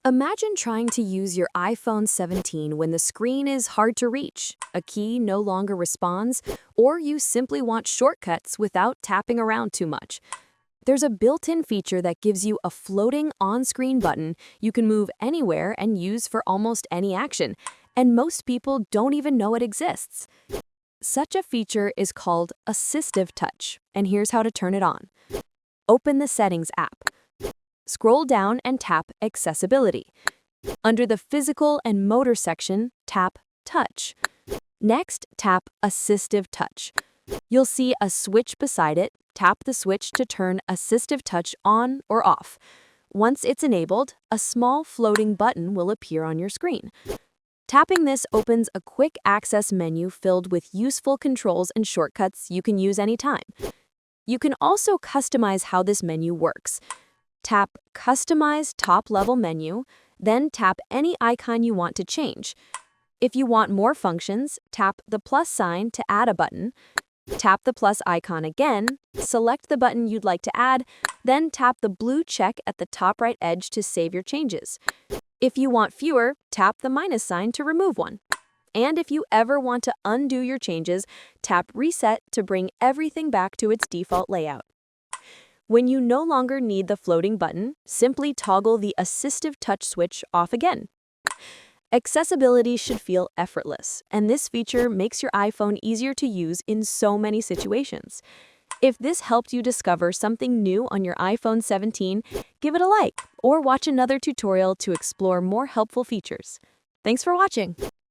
Imagine trying to use your iPhone 17 when the screen is hard to reach, a key no longer responds, or you simply want shortcuts without tapping around too much. There's a built-in feature that gives you a floating on-screen button you can move anywhere and use for almost any action, and most people don't even know it exists. Such a feature is called AssistiveTouch, and here's how to turn it on. Open the Settings app. Scroll down and tap Accessibility. Under the Physical and Motor section, tap Touch. Next, tap AssistiveTouch. You'll see a switch beside it. Tap the switch to turn AssistiveTouch on or off. Once it's enabled, a small floating button will appear on your screen. Tapping this opens a quick access menu filled with useful controls and shortcuts you can use anytime. You can also customize how this menu works. Tap Customize Top-Level Menu, then tap any icon you want to change. If you want more functions, tap the plus sign to add a button. Tap the plus icon again, select the button you'd like to add, then tap the blue check at the top right edge to save your changes. If you want fewer, tap the minus sign to remove one. And if you ever want to undo your changes, tap Reset to bring everything back to its default layout. When you no longer need the floating button, simply toggle the AssistiveTouch switch off again. Accessibility should feel effortless, and this feature makes your iPhone easier to use in so many situations. If this helped you discover something new on your iPhone 17, give it a like or watch another tutorial to explore more helpful features. Thanks for watching.